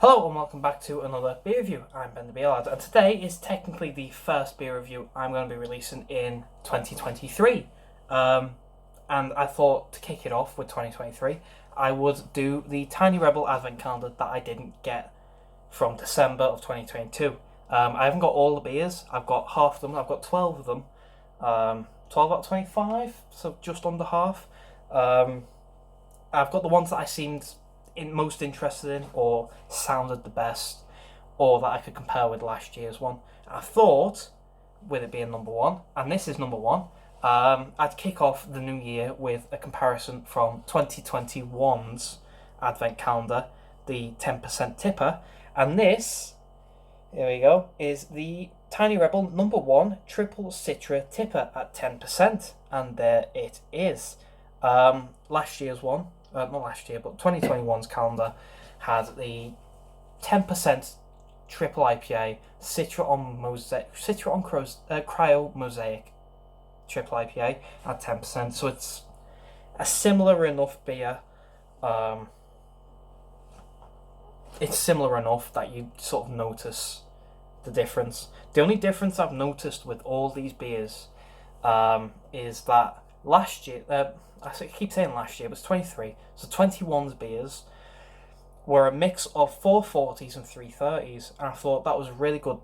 Hello and welcome back to another beer review. I'm Ben the Beer Lad, and today is technically the first beer review I'm going to be releasing in 2023. And I thought to kick it off with 2023, I would do the Tiny Rebel Advent Calendar that I didn't get from December of 2022. I haven't got all the beers, I've got half of them, I've got 12 of them. 12 out of 25, so just under half. I've got the ones that I seemed most interested in or sounded the best or that I could compare with last year's one. I thought, with it being number one, and this is number one, I'd kick off the new year with a comparison from 2021's Advent Calendar, the 10% tipper, and this, here we go, is the Tiny Rebel number one triple Citra tipper at 10%, and there it is. Last year's one, not last year, but 2021's calendar had the 10% triple IPA Citra on Cryo Mosaic triple IPA at 10%. So it's a similar enough beer. It's similar enough that you sort of notice the difference. The only difference I've noticed with all these beers is that last year, I keep saying last year, but it's 23. So 21's beers were a mix of 440s and 330s, and I thought that was a really good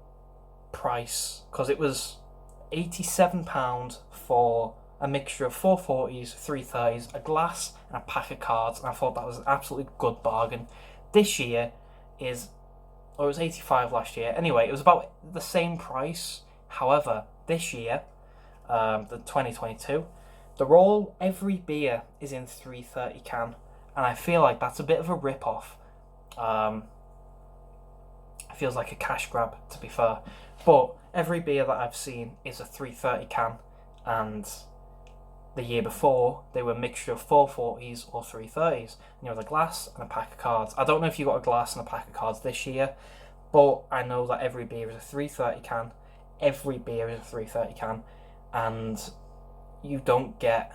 price because it was £87 for a mixture of 440s, 330s, a glass, and a pack of cards, and I thought that was an absolutely good bargain. This year is, or it was 85 last year. Anyway, it was about the same price. However, this year, the 2022. Every beer is in 330 can, and I feel like that's a bit of a rip-off. It feels like a cash grab, to be fair. But every beer that I've seen is a 330 can, and the year before they were a mixture of 440s or 330s. And you had a glass and a pack of cards. I don't know if you got a glass and a pack of cards this year, but I know that every beer is a 330 can. Every beer is a 330 can, and you don't get,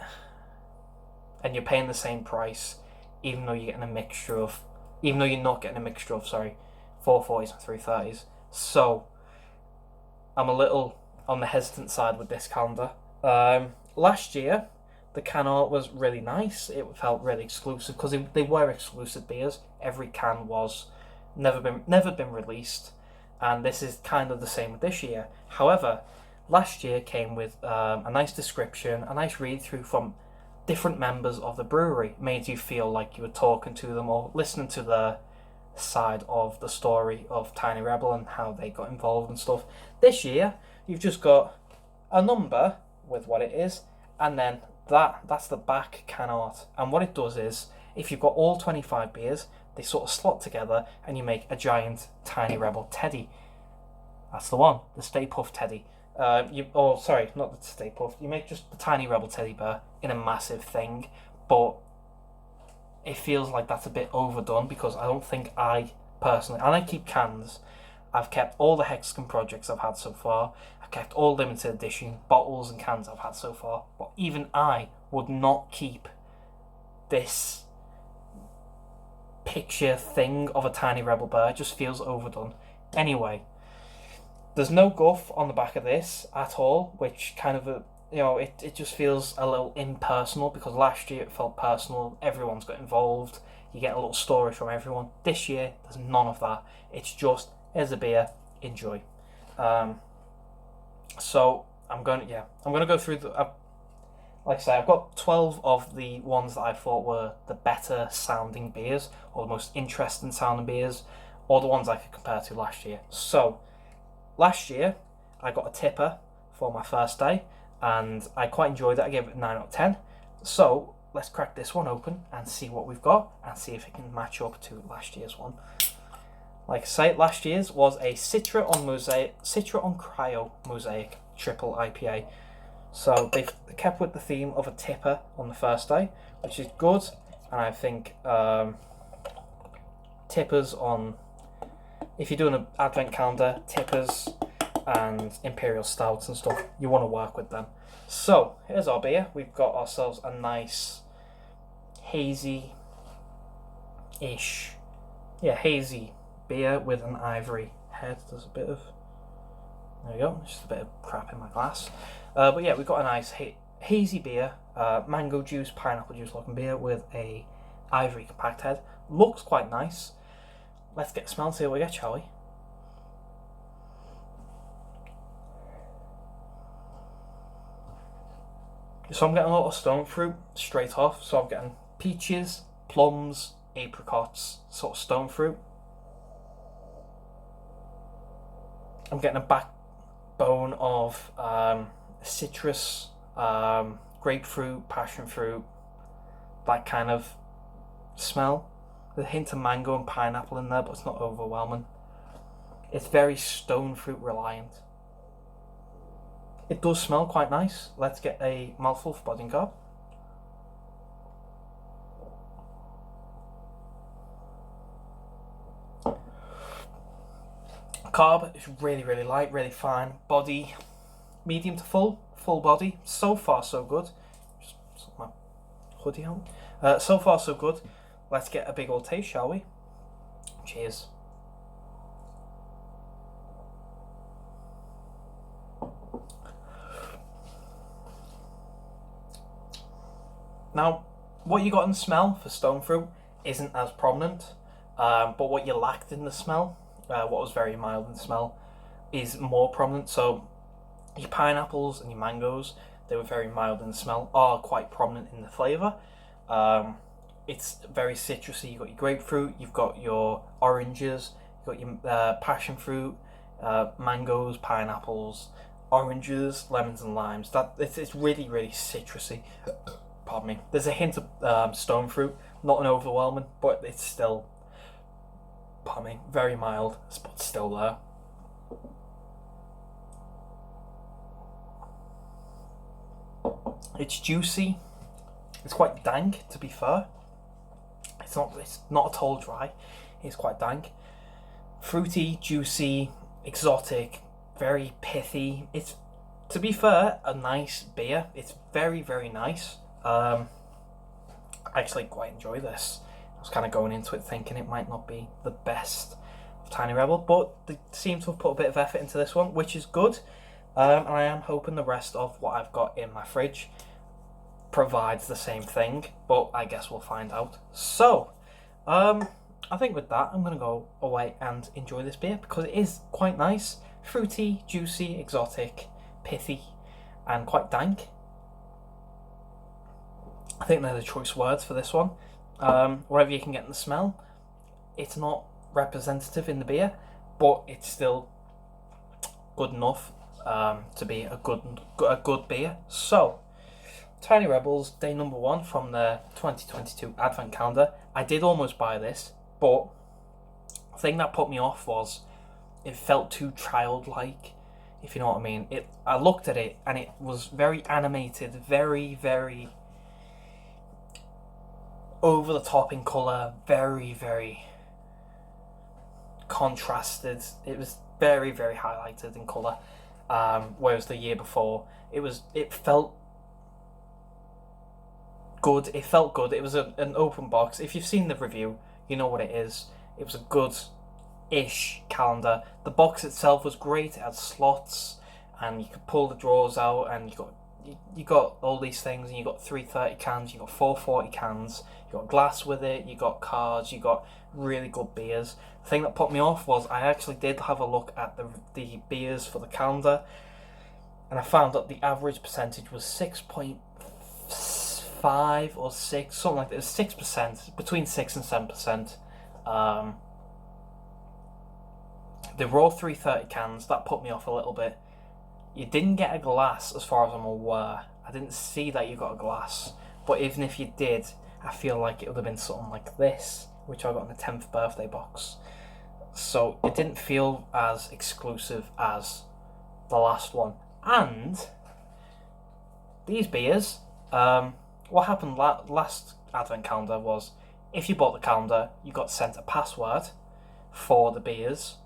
and you're paying the same price, even though you're not getting a mixture of, 440s and 330s. So I'm a little on the hesitant side with this calendar. Last year, the can art was really nice. It felt really exclusive because they were exclusive beers. Every can was never been released, and this is kind of the same with this year. However, last year came with a nice description, a nice read through from different members of the brewery. It made you feel like you were talking to them or listening to their side of the story of Tiny Rebel and how they got involved and stuff. This year, you've just got a number with what it is, and then that's the back can art. And what it does is, if you've got all 25 beers, they sort of slot together and you make a giant Tiny Rebel teddy. That's the one, the Stay Puft teddy. Not the Stay Puft. You make just the Tiny Rebel teddy bear in a massive thing, but it feels like that's a bit overdone because I don't think I personally, and I keep cans. I've kept all the Hexagon projects I've had so far. I've kept all limited edition bottles and cans I've had so far. But even I would not keep this picture thing of a Tiny Rebel bear. It just feels overdone. Anyway, there's no guff on the back of this at all, which kind of it just feels a little impersonal because last year it felt personal. Everyone's got involved. You get a little story from everyone. This year, there's none of that. It's just, here's a beer, enjoy. So I'm going to go through like I say, I've got 12 of the ones that I thought were the better sounding beers or the most interesting sounding beers, or the ones I could compare to last year. So last year, I got a tipper for my first day, and I quite enjoyed it. I gave it a 9 out of 10. So let's crack this one open and see what we've got and see if it can match up to last year's one. Like I say, last year's was a Citra on Cryo Mosaic triple IPA. So they've kept with the theme of a tipper on the first day, which is good. And I think tippers on, if you're doing an advent calendar, tippers and imperial stouts and stuff, you want to work with them. So here's our beer. We've got ourselves a nice hazy-ish, hazy beer with an ivory head. There's a bit of... There we go, just a bit of crap in my glass. But yeah, we've got a nice hazy beer, mango juice, pineapple juice looking beer with a ivory compact head. Looks quite nice. Let's get a smell and see what we get, shall we? So I'm getting a lot of stone fruit straight off. So I'm getting peaches, plums, apricots, sort of stone fruit. I'm getting a backbone of citrus, grapefruit, passion fruit, that kind of smell. With a hint of mango and pineapple in there, but it's not overwhelming. It's very stone fruit reliant. It does smell quite nice. Let's get a mouthful for body and carb. Carb is really, really light, really fine. Body, medium to full body. So far, so good. Just put my hoodie on. So far, so good. Let's get a big old taste, shall we? Cheers. Now, what you got in the smell for stone fruit isn't as prominent, but what you lacked in the smell, what was very mild in the smell, is more prominent. So your pineapples and your mangoes, they were very mild in the smell, are quite prominent in the flavour. It's very citrusy. You've got your grapefruit, you've got your oranges, you've got your passion fruit, mangoes, pineapples, oranges, lemons and limes. It's really, really citrusy. Pardon me. There's a hint of stone fruit, not an overwhelming, but it's still, pardon me, very mild, but still there. It's juicy. It's quite dank, to be fair. It's not at all dry. It's quite dank. Fruity, juicy, exotic, very pithy. It's, to be fair, a nice beer. It's very, very nice. I actually quite enjoy this. I was kind of going into it thinking it might not be the best of Tiny Rebel, but they seem to have put a bit of effort into this one, which is good. And I am hoping the rest of what I've got in my fridge provides the same thing, but I guess we'll find out. So, I think with that, I'm going to go away and enjoy this beer because it is quite nice. Fruity, juicy, exotic, pithy, and quite dank. I think they're the choice words for this one. Whatever you can get in the smell, it's not representative in the beer, but it's still good enough to be a good beer. So, Tiny Rebels, day number 1 from the 2022 Advent Calendar. I did almost buy this, but the thing that put me off was it felt too childlike, if you know what I mean. I looked at it and it was very animated, very, very over the top in colour, very, very contrasted. It was very, very highlighted in colour. Whereas the year before, it felt good. It felt good. It was an open box. If you've seen the review, you know what it is. It was a good-ish calendar. The box itself was great. It had slots, and you could pull the drawers out, and you got all these things, and you got 330 cans, you got 440 cans, you got glass with it, you got cards, you got really good beers. The thing that put me off was I actually did have a look at the beers for the calendar, and I found that the average percentage was 6.5 or 6, something like that. It was 6%, between 6 and 7%. They were all 330 cans. That put me off a little bit. You didn't get a glass, as far as I'm aware. I didn't see that you got a glass. But even if you did, I feel like it would have been something like this, which I got in the 10th birthday box. So it didn't feel as exclusive as the last one. And these beers, what happened last Advent Calendar was, if you bought the calendar, you got sent a password for the beers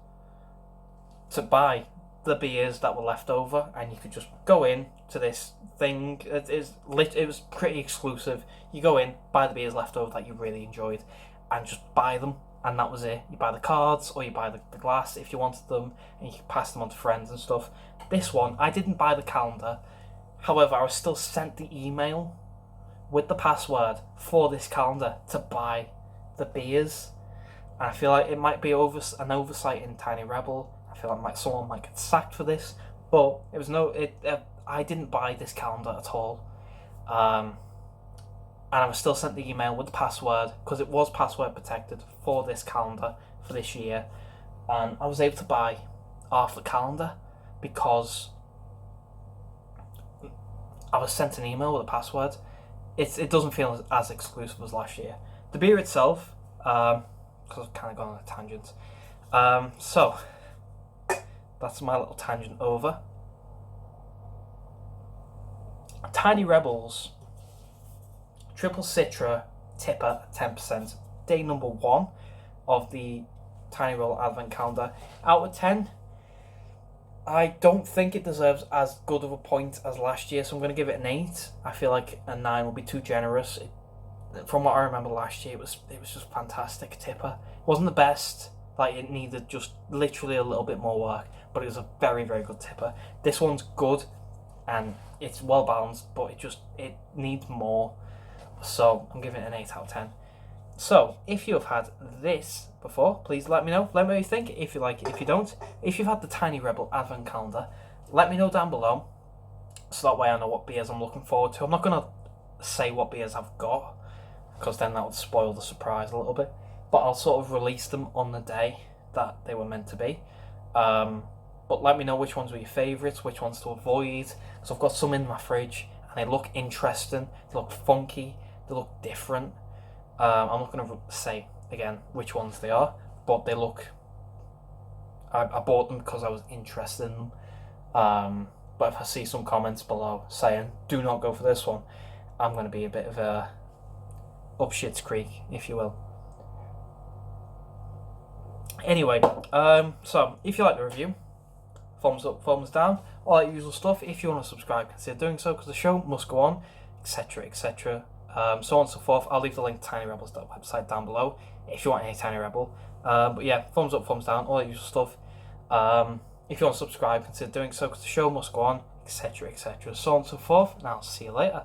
to buy the beers that were left over, and you could just go in to this thing. It was pretty exclusive. You go in, buy the beers left over that you really enjoyed, and just buy them. and that was it. You buy the cards or you buy the glass if you wanted them, and you can pass them on to friends and stuff. This one, I didn't buy the calendar. However, I was still sent the email with the password for this calendar to buy the beers. And I feel like it might be an oversight in Tiny Rebel. I feel like someone might get sacked for this, but it was I didn't buy this calendar at all. And I was still sent the email with the password because it was password protected for this calendar for this year, and I was able to buy half the calendar because I was sent an email with a password. It doesn't feel as exclusive as last year. The beer itself, because I've kind of gone on a tangent. So that's my little tangent over. Tiny Rebels Triple Citra TIPA 10%. Day number 1 of the Tiny Rebel Advent Calendar. Out of 10, I don't think it deserves as good of a point as last year, so I'm going to give it an 8. I feel like a 9 would be too generous. From what I remember last year, it was just fantastic TIPA. It wasn't the best, like it needed just literally a little bit more work, but it was a very, very good TIPA. This one's good, and it's well balanced, but it needs more. So I'm giving it an 8 out of 10. So if you have had this before, please let me know. Let me know what you think. If you like it, if you don't. If you've had the Tiny Rebel Advent Calendar, let me know down below. So that way I know what beers I'm looking forward to. I'm not going to say what beers I've got, because then that would spoil the surprise a little bit. But I'll sort of release them on the day that they were meant to be. But let me know which ones were your favourites, which ones to avoid. Because I've got some in my fridge, and they look interesting, they look funky, they look different. I'm not going to say again which ones they are, but they look. I bought them because I was interested in them. But if I see some comments below saying do not go for this one, I'm going to be a bit of a up shit's creek, if you will. Anyway, so if you like the review, thumbs up, thumbs down, all that usual stuff. If you want to subscribe, consider doing so, because the show must go on, etc., etc. So on and so forth. I'll leave the link to Tiny Rebel's website down below if you want any Tiny Rebel. But yeah, thumbs up, thumbs down, all that usual stuff. If you want to subscribe, consider doing so, because the show must go on, etc., etc. So on and so forth. And I'll see you later.